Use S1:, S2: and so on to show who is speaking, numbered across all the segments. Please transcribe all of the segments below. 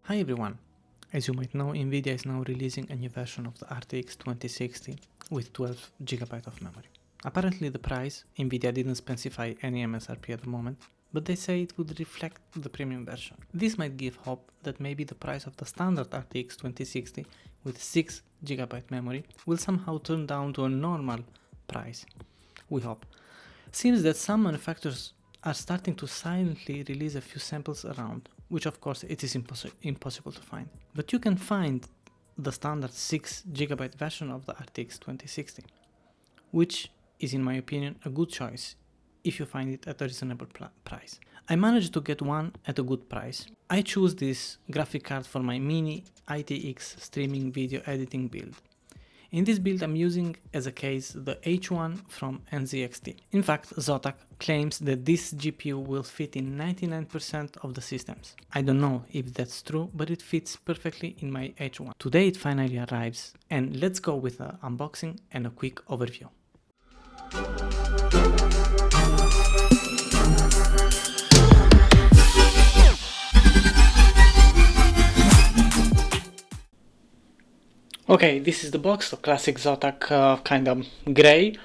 S1: Hi everyone! As you might know, Nvidia is now releasing a new version of the RTX 2060 with 12 GB of memory. Apparently the price, Nvidia didn't specify any MSRP at the moment, but they say it would reflect the premium version. This might give hope that maybe the price of the standard RTX 2060 with 6 GB memory will somehow turn down to a normal price. We hope. Seems that some manufacturers are starting to silently release a few samples around, which of course it is impossible to find. But you can find the standard 6 GB version of the RTX 2060, which is in my opinion a good choice if you find it at a reasonable price. I managed to get one at a good price. I choose this graphic card for my mini-itx streaming video editing build. In this build I'm using as a case the H1 from NZXT. In fact, Zotac claims that this GPU will fit in 99% of the systems. I don't know if that's true, but it fits perfectly in my H1. Today it finally arrives, and let's go with an unboxing and a quick overview. Okay, this is the box, the classic Zotac kind of gray,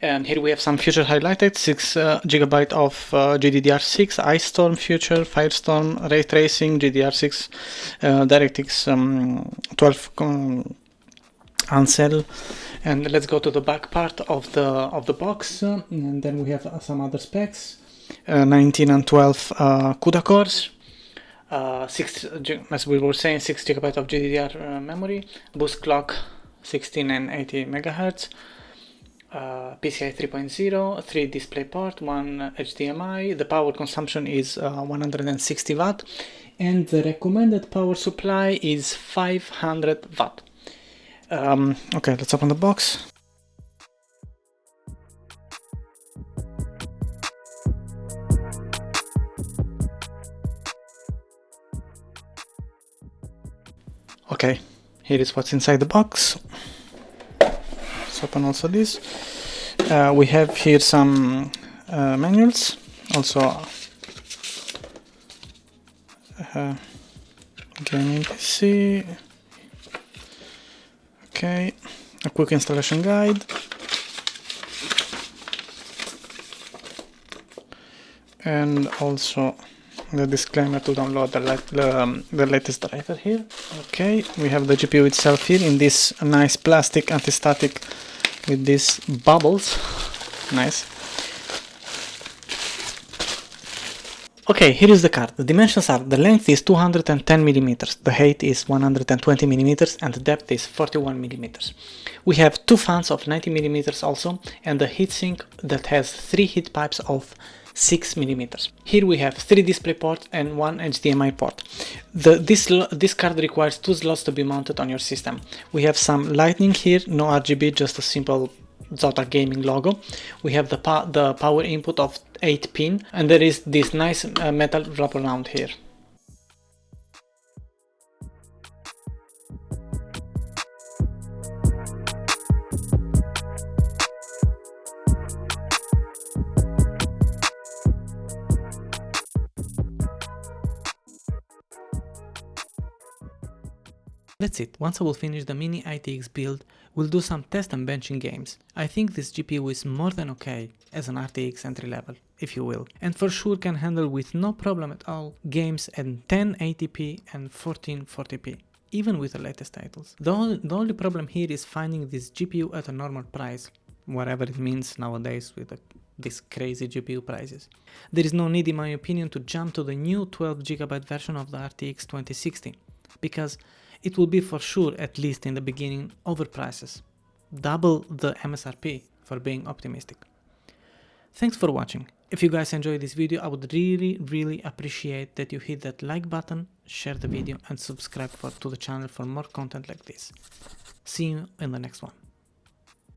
S1: and here we have some future highlighted, 6 GB of GDDR6, Ice Storm Future, Firestorm, Ray Tracing, GDDR6, DirectX 12 Ancel, and let's go to the back part of the box, and then we have some other specs, 19 and 12 CUDA cores. 6, as we were saying, 6 GB of GDDR memory, boost clock 16 and 80 MHz, PCI 3.0, 3 display port, 1 HDMI. The power consumption is 160 watt, and the recommended power supply is 500 watt. Okay, let's open the box. Okay, here is what's inside the box. Let's open also this. We have here some manuals, also gaming PC. Okay, a quick installation guide. And also the disclaimer to download the latest driver here. Okay, we have the GPU itself here in this nice plastic anti-static with these bubbles. Nice. Okay, here is the card. The dimensions are: the length is 210 millimeters, the height is 120 millimeters, and the depth is 41 millimeters. We have 2 fans of 90 millimeters also, and a heatsink that has 3 heat pipes of 6 millimeters. Here we have 3 display ports and 1 HDMI port. This card requires 2 slots to be mounted on your system. We have some lighting here, no RGB, just a simple Zotac gaming logo. We have the power input of 8 pin, and there is this nice metal wraparound here. That's it. Once I will finish the mini-itx build, we'll do some test and benching games. I think this GPU is more than okay as an RTX entry level, if you will, and for sure can handle with no problem at all games at 1080p and 1440p, even with the latest titles. The only problem here is finding this GPU at a normal price, whatever it means nowadays with these crazy GPU prices. There is no need, in my opinion, to jump to the new 12 GB version of the RTX 2060, because it will be for sure, at least in the beginning, overprices. Double the MSRP for being optimistic. Thanks for watching. If you guys enjoyed this video, I would really appreciate that you hit that like button, share the video and subscribe to the channel for more content like this. See you in the next one.